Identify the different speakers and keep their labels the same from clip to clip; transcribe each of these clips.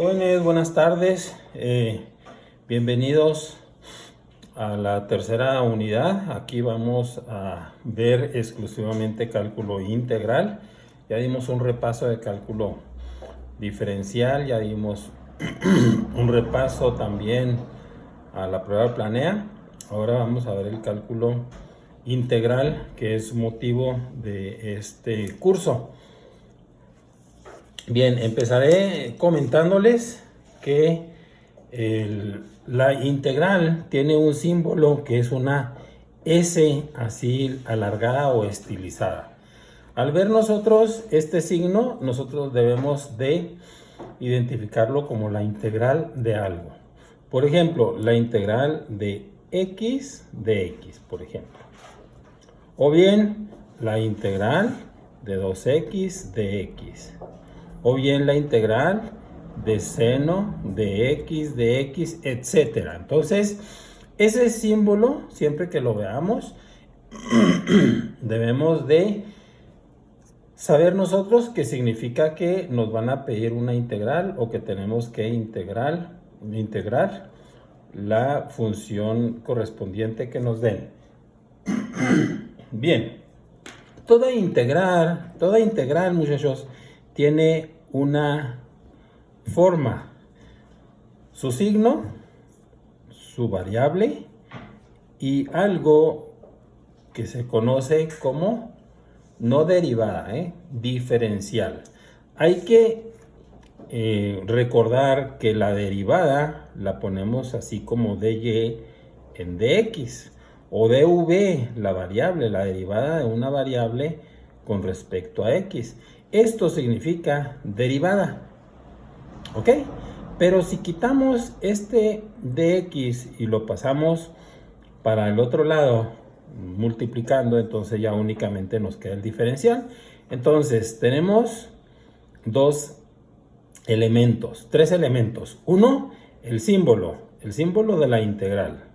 Speaker 1: Jóvenes, buenas tardes. Bienvenidos a la tercera unidad. Aquí vamos a ver exclusivamente cálculo integral. Ya dimos un repaso de cálculo diferencial, ya dimos un repaso también a la prueba planea. Ahora vamos a ver el cálculo integral, que es motivo de este curso. Bien, empezaré comentándoles que la integral tiene un símbolo que es una S así alargada o estilizada. Al ver nosotros este signo, nosotros debemos de identificarlo como la integral de algo. Por ejemplo, la integral de x, por ejemplo. O bien, la integral de 2x de x. O bien la integral de seno de x, etc. Entonces, ese símbolo, siempre que lo veamos, debemos de saber nosotros qué significa que nos van a pedir una integral o que tenemos que integrar la función correspondiente que nos den. Bien, toda integral, muchachos, tiene una forma, su signo, su variable y algo que se conoce como no derivada, diferencial. Hay que recordar que la derivada la ponemos así como dy en dx o dv, la variable, la derivada de una variable con respecto a x. Esto significa derivada, ¿ok? Pero si quitamos este dx y lo pasamos para el otro lado, multiplicando, entonces ya únicamente nos queda el diferencial. Entonces tenemos tres elementos. Uno, el símbolo de la integral.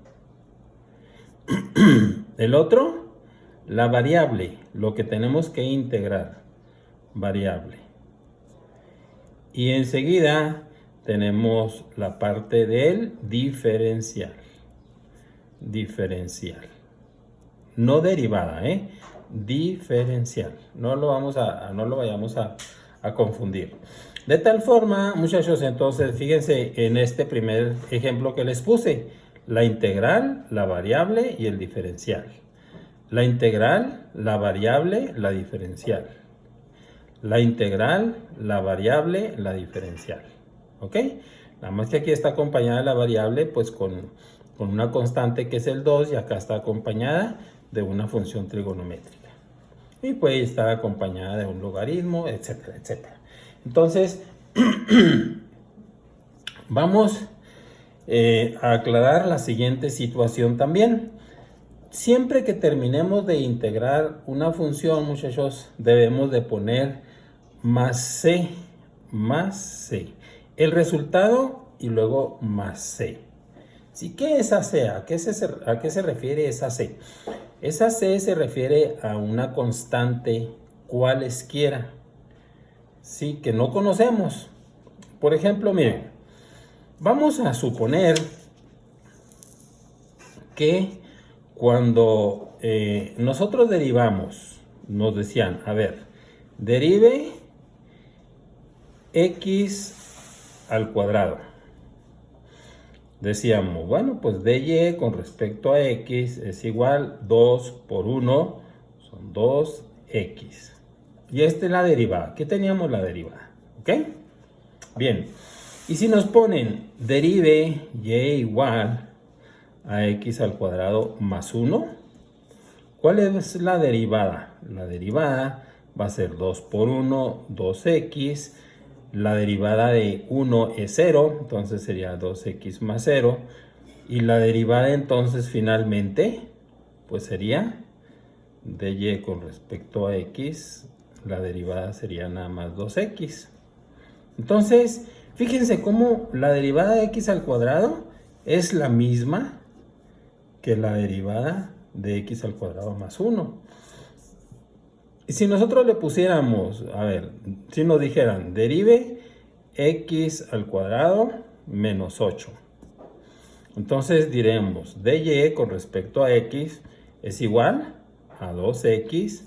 Speaker 1: El otro, la variable, lo que tenemos que integrar, variable. Y enseguida tenemos la parte del diferencial. No derivada, diferencial. No lo vayamos a confundir. De tal forma, muchachos, entonces fíjense en este primer ejemplo que les puse. La integral, la variable y el diferencial. La integral, la variable, la diferencial. La integral, la variable, la diferencial. ¿Ok? Nada más que aquí está acompañada la variable pues con una constante que es el 2 y acá está acompañada de una función trigonométrica. Y puede estar acompañada de un logaritmo, etcétera, etcétera. Entonces, vamos a aclarar la siguiente situación también. Siempre que terminemos de integrar una función, muchachos, debemos de poner más c, el resultado y luego más c. ¿Sí? ¿Qué es esa c? ¿A qué se refiere esa c? Esa c se refiere a una constante cualesquiera, ¿sí? Que no conocemos. Por ejemplo, miren, vamos a suponer que cuando nosotros derivamos, nos decían, a ver, derive x al cuadrado. Decíamos, bueno, pues dy con respecto a x es igual 2 por 1, son 2x. Y esta es la derivada. ¿Qué teníamos la derivada? ¿Ok? Bien. Y si nos ponen derive y igual a x al cuadrado más 1, ¿cuál es la derivada? La derivada va a ser 2 por 1, 2x. La derivada de 1 es 0, entonces sería 2x más 0. Y la derivada entonces finalmente, pues sería dy con respecto a x, la derivada sería nada más 2x. Entonces, fíjense cómo la derivada de x al cuadrado es la misma que la derivada de x al cuadrado más 1. Y si nosotros le pusiéramos, a ver, si nos dijeran, derive x al cuadrado menos 8. Entonces diremos dy con respecto a x es igual a 2x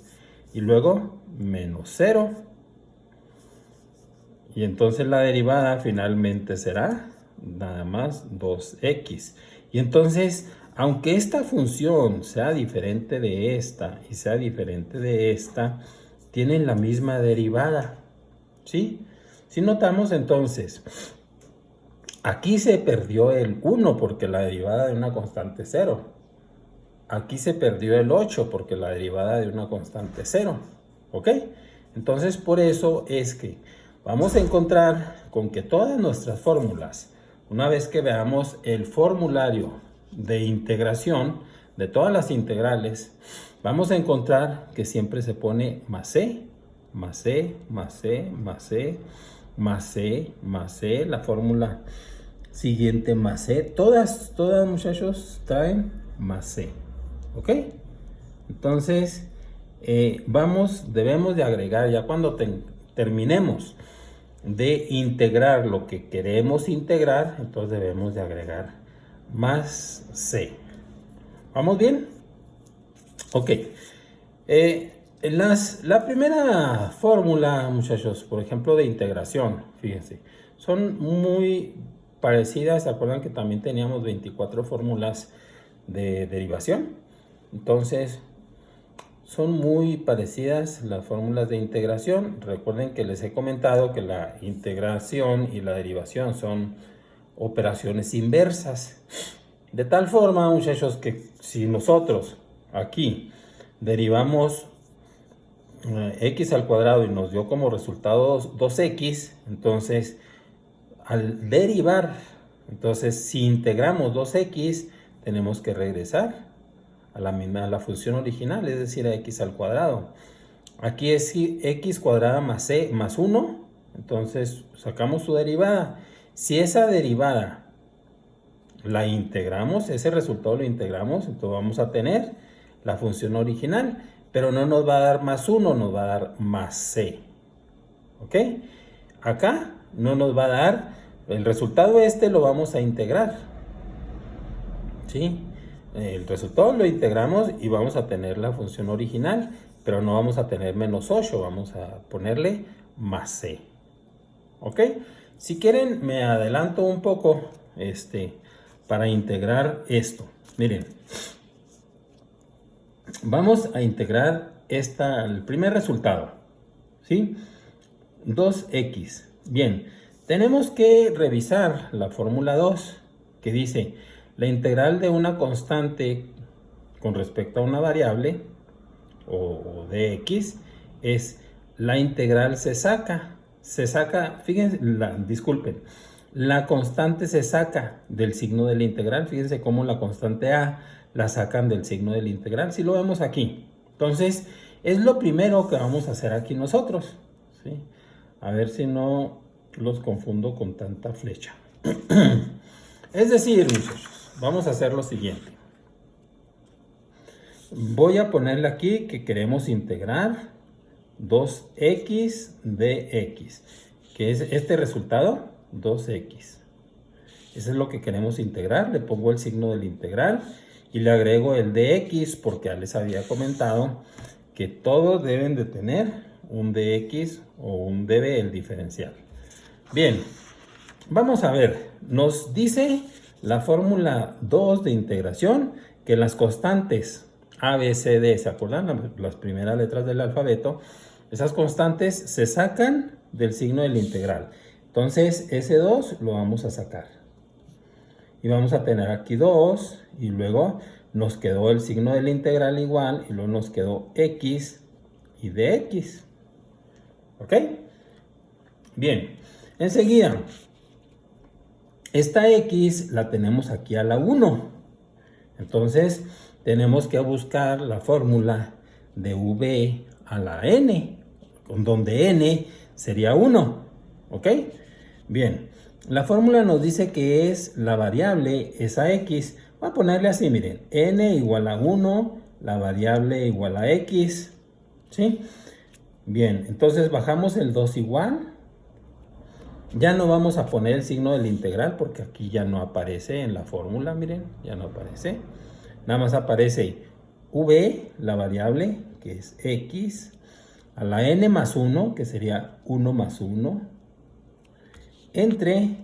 Speaker 1: y luego menos 0. Y entonces la derivada finalmente será nada más 2x. Y entonces, aunque esta función sea diferente de esta y sea diferente de esta, tienen la misma derivada. ¿Sí? Si notamos entonces, aquí se perdió el 1 porque la derivada de una constante es 0. Aquí se perdió el 8 porque la derivada de una constante es 0. ¿Ok? Entonces por eso es que vamos a encontrar con que todas nuestras fórmulas, una vez que veamos el formulario de integración de todas las integrales, vamos a encontrar que siempre se pone más c, más c, más c, más c, más c, más c, la fórmula siguiente más c, todas muchachos traen más c, ¿ok? Entonces debemos de agregar, ya cuando terminemos de integrar lo que queremos integrar, entonces debemos de agregar más c. ¿Vamos bien? Ok. La primera fórmula, muchachos, por ejemplo, de integración, fíjense, son muy parecidas. ¿Se acuerdan que también teníamos 24 fórmulas de derivación? Entonces, son muy parecidas las fórmulas de integración. Recuerden que les he comentado que la integración y la derivación son operaciones inversas. De tal forma, muchachos, que si nosotros aquí derivamos x al cuadrado y nos dio como resultado 2x, entonces al derivar, entonces si integramos 2x, tenemos que regresar a la función original, es decir, a x al cuadrado. Aquí es x cuadrada más c más 1, entonces sacamos su derivada. Si esa derivada la integramos, ese resultado lo integramos, entonces vamos a tener la función original, pero no nos va a dar más 1, nos va a dar más c. ¿Ok? Acá no nos va a dar, el resultado lo vamos a integrar. ¿Sí? El resultado lo integramos y vamos a tener la función original, pero no vamos a tener menos 8, vamos a ponerle más c. ¿Ok? Si quieren, me adelanto un poco para integrar esto. Miren, vamos a integrar el primer resultado, ¿sí? 2x. Bien, tenemos que revisar la fórmula 2 que dice la integral de una constante con respecto a una variable o de x es la integral se saca, fíjense, disculpen, la constante se saca del signo de la integral. Fíjense cómo la constante a la sacan del signo de la integral, si lo vemos aquí. Entonces, es lo primero que vamos a hacer aquí nosotros, ¿sí? A ver si no los confundo con tanta flecha. Es decir, muchachos, vamos a hacer lo siguiente. Voy a ponerle aquí que queremos integrar 2x de x, que es este resultado, 2x. Eso es lo que queremos integrar. Le pongo el signo de la integral y le agrego el de x, porque ya les había comentado que todos deben de tener un dx o un db, el diferencial. Bien, vamos a ver. Nos dice la fórmula 2 de integración que las constantes a, b, c, d, ¿se acuerdan? Las primeras letras del alfabeto. Esas constantes se sacan del signo de la integral. Entonces, ese 2 lo vamos a sacar. Y vamos a tener aquí 2 y luego nos quedó el signo de la integral igual y luego nos quedó x y dx. ¿Ok? Bien, enseguida, esta x la tenemos aquí a la 1. Entonces, tenemos que buscar la fórmula de v a la n, donde n sería 1. ¿Ok? Bien, la fórmula nos dice que es la variable, esa x. Voy a ponerle así, miren, n igual a 1, la variable igual a x. ¿Sí? Bien, entonces bajamos el 2 igual. Ya no vamos a poner el signo del integral porque aquí ya no aparece en la fórmula, miren, ya no aparece. Nada más aparece v, la variable, que es x, a la n más 1, que sería 1 más 1, entre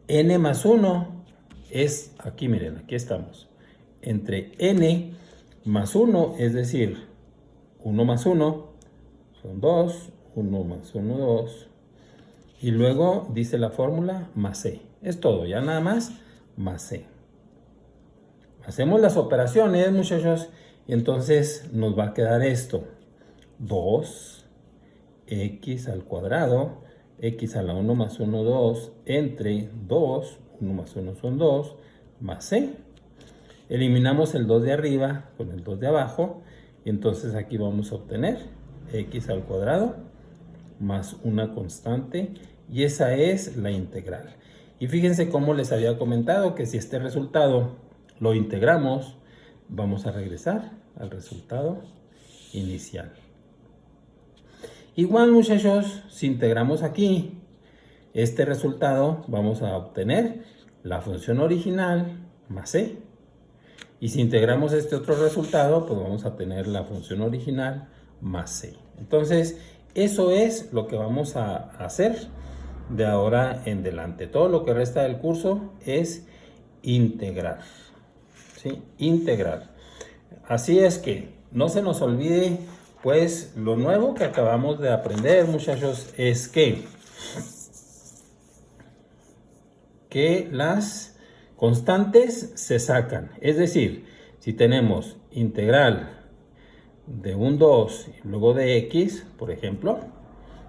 Speaker 1: n más 1, es aquí, miren, aquí estamos, entre n más 1, es decir, 1 más 1, son 2, 1 más 1, 2, y luego dice la fórmula más c, es todo, ya nada más, más c. Hacemos las operaciones, muchachos, y entonces nos va a quedar esto, 2x al cuadrado, x a la 1 más 1, 2, entre 2, 1 más 1 son 2, más c. Eliminamos el 2 de arriba con el 2 de abajo, y entonces aquí vamos a obtener x al cuadrado más una constante, y esa es la integral. Y fíjense cómo les había comentado que si este resultado lo integramos, vamos a regresar al resultado inicial. Igual, muchachos, si integramos aquí este resultado, vamos a obtener la función original más c. Y si integramos este otro resultado, pues vamos a tener la función original más c. Entonces, eso es lo que vamos a hacer de ahora en adelante. Todo lo que resta del curso es integrar. ¿Sí? Integrar. Así es que no se nos olvide, pues, lo nuevo que acabamos de aprender, muchachos, es que las constantes se sacan. Es decir, si tenemos integral de un 2 y luego de x, por ejemplo,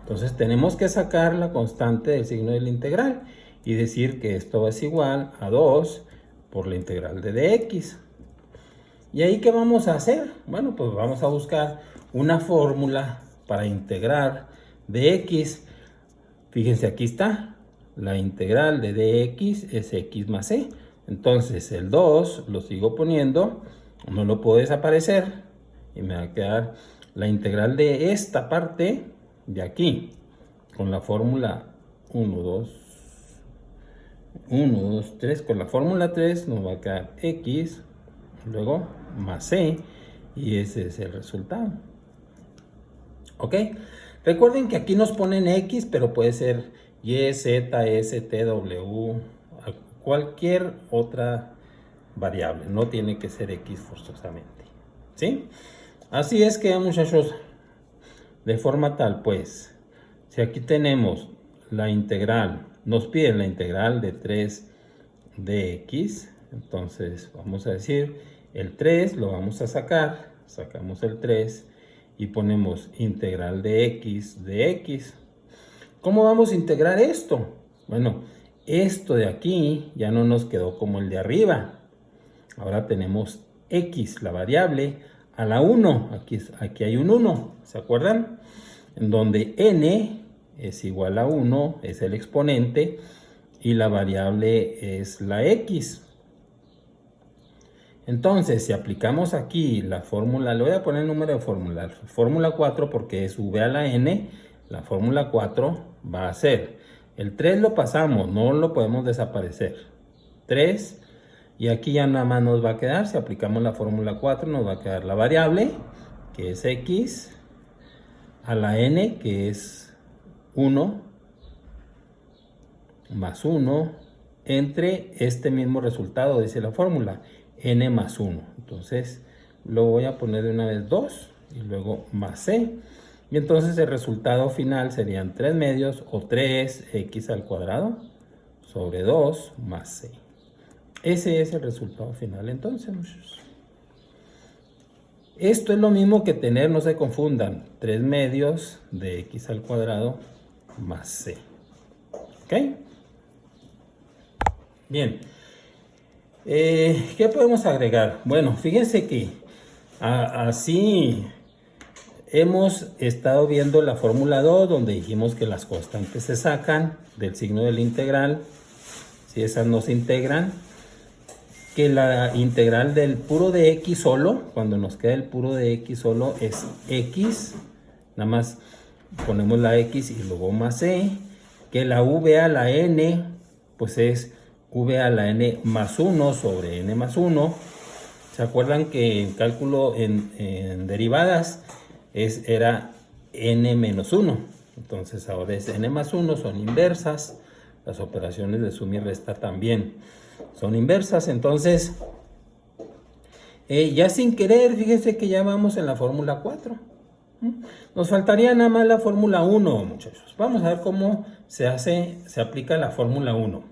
Speaker 1: entonces tenemos que sacar la constante del signo del integral y decir que esto es igual a 2 por la integral de dx. ¿Y ahí qué vamos a hacer? Bueno, pues vamos a buscar una fórmula para integrar dx. Fíjense, aquí está. La integral de dx es x más c. Entonces el 2 lo sigo poniendo, no lo puedo desaparecer. Y me va a quedar la integral de esta parte de aquí. Con la fórmula 1, 2, 3. Con la fórmula 3 nos va a quedar x, luego más c. Y ese es el resultado. ¿Ok? Recuerden que aquí nos ponen x, pero puede ser y, z, s, t, w, cualquier otra variable. No tiene que ser x forzosamente. ¿Sí? Así es que, muchachos, de forma tal, pues, si aquí tenemos la integral, nos piden la integral de 3 de x, entonces vamos a decir, el 3 lo vamos a sacar, sacamos el 3 y ponemos integral de x. ¿Cómo vamos a integrar esto? Bueno, esto de aquí ya no nos quedó como el de arriba. Ahora tenemos x, la variable, a la 1. Aquí hay un 1, ¿se acuerdan? En donde n es igual a 1, es el exponente, y la variable es la x. Entonces, si aplicamos aquí la fórmula, le voy a poner el número de fórmula, fórmula 4 porque es v a la n, la fórmula 4 va a ser, el 3 lo pasamos, no lo podemos desaparecer, 3, y aquí ya nada más nos va a quedar, si aplicamos la fórmula 4, nos va a quedar la variable, que es x, a la n, que es 1, más 1, entre este mismo resultado, dice la fórmula, n más 1. Entonces, lo voy a poner de una vez 2, y luego más c. Y entonces el resultado final serían 3 medios, o 3x al cuadrado, sobre 2 más c. Ese es el resultado final, entonces, muchachos. Esto es lo mismo que tener, no se confundan, 3 medios de x al cuadrado más c. ¿Ok? Bien. ¿Qué podemos agregar? Bueno, fíjense que así hemos estado viendo la fórmula 2, donde dijimos que las constantes se sacan del signo del integral, si esas no se integran, que la integral del puro de x solo, cuando nos queda el puro de x solo, es x, nada más ponemos la x y luego más c, que la v a la n, pues es v a la n más 1 sobre n más 1. ¿Se acuerdan que en cálculo en derivadas era n menos 1? Entonces ahora es n más 1, son inversas. Las operaciones de suma y resta también son inversas. Entonces, ya sin querer, fíjense que ya vamos en la fórmula 4. Nos faltaría nada más la fórmula 1, muchachos. Vamos a ver cómo se aplica la fórmula 1.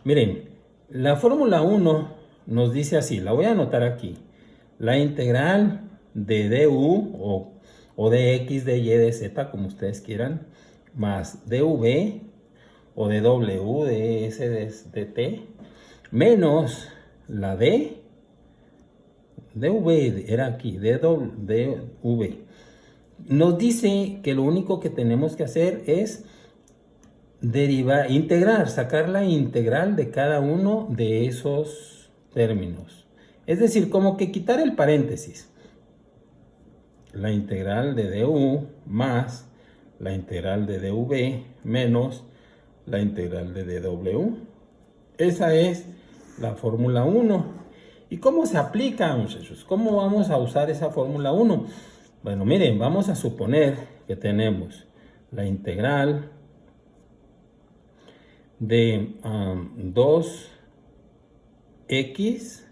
Speaker 1: Miren, la fórmula 1 nos dice así, la voy a anotar aquí. La integral de du o de x, de y, de z, como ustedes quieran, más dv o de w, de s, de t, menos la dv, era aquí, dv. Nos dice que lo único que tenemos que hacer es integrar, sacar la integral de cada uno de esos términos. Es decir, como que quitar el paréntesis. La integral de du más la integral de dv menos la integral de dw. Esa es la fórmula 1. ¿Y cómo se aplica, muchachos? ¿Cómo vamos a usar esa fórmula 1? Bueno, miren, vamos a suponer que tenemos la integral de 2x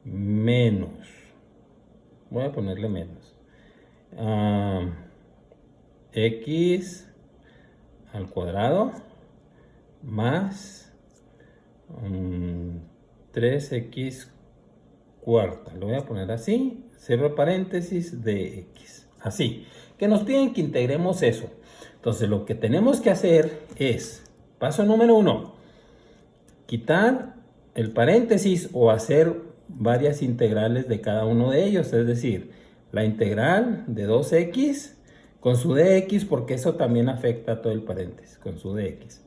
Speaker 1: menos, voy a ponerle menos, x al cuadrado más 3x cuarta. Lo voy a poner así, cierro paréntesis de x. Así, que nos piden que integremos eso. Entonces lo que tenemos que hacer es, paso número 1, quitar el paréntesis o hacer varias integrales de cada uno de ellos. Es decir, la integral de 2x con su dx, porque eso también afecta a todo el paréntesis, con su dx.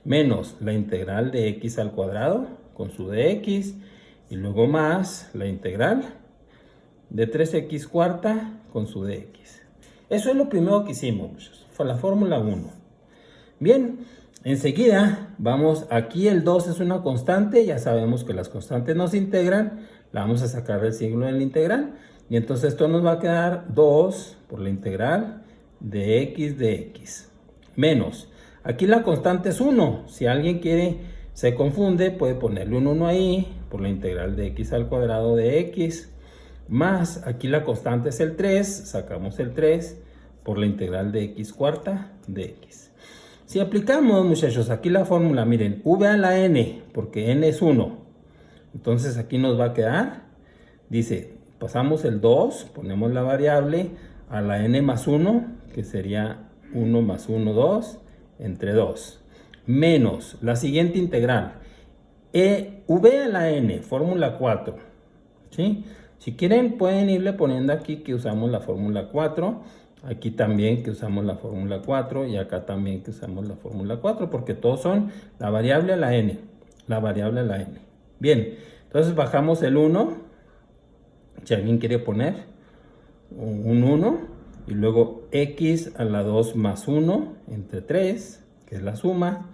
Speaker 1: Menos la integral de x al cuadrado con su dx. Y luego más la integral de 3x cuarta con su dx. Eso es lo primero que hicimos, fue la fórmula 1. Bien, enseguida vamos, aquí el 2 es una constante, ya sabemos que las constantes nos integran, la vamos a sacar del signo de la integral. Y entonces esto nos va a quedar 2 por la integral de x, menos. Aquí la constante es 1, si alguien se confunde, puede ponerle un 1 ahí, por la integral de x al cuadrado de x, más, aquí la constante es el 3, sacamos el 3, por la integral de x cuarta de x. Si aplicamos, muchachos, aquí la fórmula, miren, v a la n, porque n es 1, entonces aquí nos va a quedar, dice, pasamos el 2, ponemos la variable, a la n más 1, que sería 1 más 1, 2, entre 2, menos la siguiente integral, v a la n, fórmula 4, ¿sí? Si quieren pueden irle poniendo aquí que usamos la fórmula 4, aquí también que usamos la fórmula 4 y acá también que usamos la fórmula 4, porque todos son la variable a la n, la variable a la n. Bien, entonces bajamos el 1, si alguien quiere poner un 1, y luego x a la 2 más 1 entre 3, que es la suma,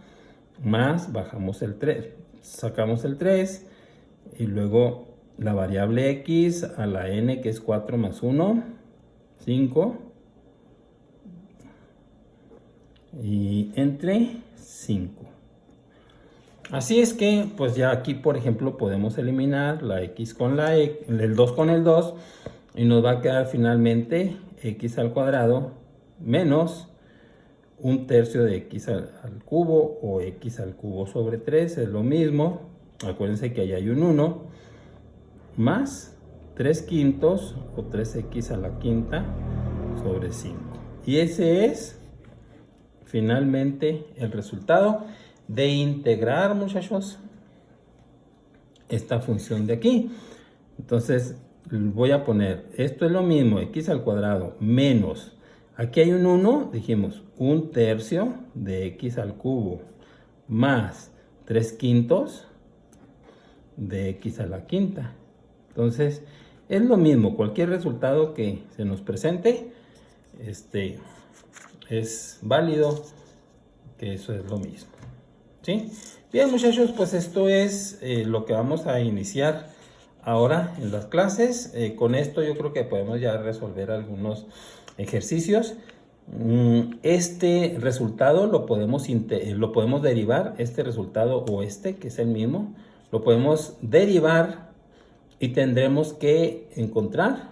Speaker 1: más bajamos el 3, sacamos el 3, y luego la variable x a la n, que es 4 más 1, 5, y entre 5. Así es que, pues ya aquí, por ejemplo, podemos eliminar la x con la el 2 con el 2, y nos va a quedar finalmente x al cuadrado menos un tercio de x al cubo o x al cubo sobre 3, es lo mismo. Acuérdense que ahí hay un 1, más 3 quintos o 3x a la quinta sobre 5. Y ese es finalmente el resultado de integrar, muchachos, esta función de aquí. Entonces voy a poner, esto es lo mismo, x al cuadrado menos, aquí hay un 1, dijimos, un tercio de x al cubo más 3 quintos de x a la quinta. Entonces es lo mismo, cualquier resultado que se nos presente es válido que eso es lo mismo. ¿Sí? Bien, muchachos, pues esto es lo que vamos a iniciar ahora en las clases. Con esto yo creo que podemos ya resolver algunos ejercicios. Este resultado lo podemos derivar, este resultado o este, que es el mismo, lo podemos derivar y tendremos que encontrar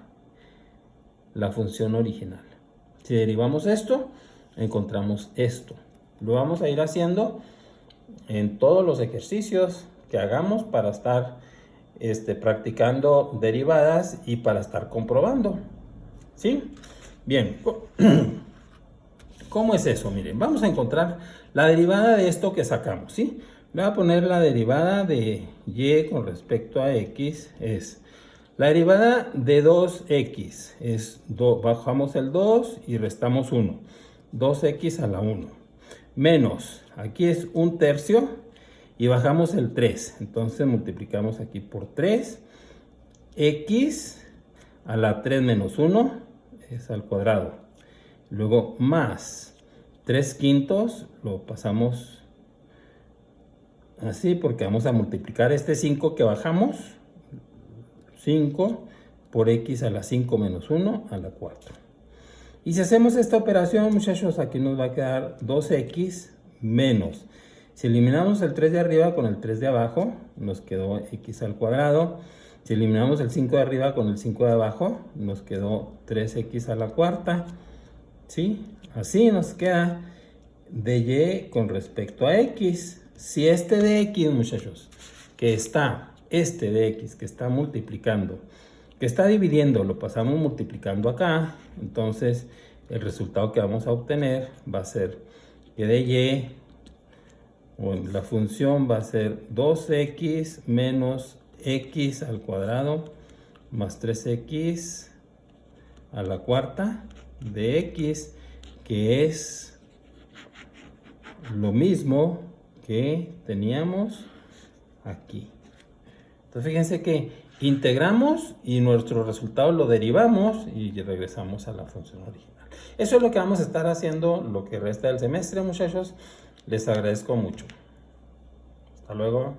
Speaker 1: la función original. Si derivamos esto, encontramos esto. Lo vamos a ir haciendo en todos los ejercicios que hagamos para estar practicando derivadas y para estar comprobando. ¿Sí? Bien. ¿Cómo es eso? Miren, vamos a encontrar la derivada de esto que sacamos, ¿sí? Le voy a poner la derivada de y con respecto a x es la derivada de 2x es bajamos el 2 y restamos 1. 2x a la 1. Menos, aquí es 1/3 y bajamos el 3. Entonces multiplicamos aquí por 3. X a la 3 menos 1 es al cuadrado. Luego más 3/5 lo pasamos así porque vamos a multiplicar este 5 que bajamos. 5 por x a la 5 menos 1 a la 4. Y si hacemos esta operación, muchachos, aquí nos va a quedar 2x menos. Si eliminamos el 3 de arriba con el 3 de abajo, nos quedó x al cuadrado. Si eliminamos el 5 de arriba con el 5 de abajo, nos quedó 3x a la cuarta. ¿Sí? Así nos queda de y con respecto a x. Si este de x, muchachos, que está multiplicando, que está dividiendo, lo pasamos multiplicando acá, entonces el resultado que vamos a obtener va a ser que de y, o la función va a ser 2x menos x al cuadrado más 3x a la cuarta de x, que es lo mismo que teníamos aquí. Entonces fíjense que integramos y nuestro resultado lo derivamos y regresamos a la función original. Eso es lo que vamos a estar haciendo lo que resta del semestre, muchachos. Les agradezco mucho. Hasta luego.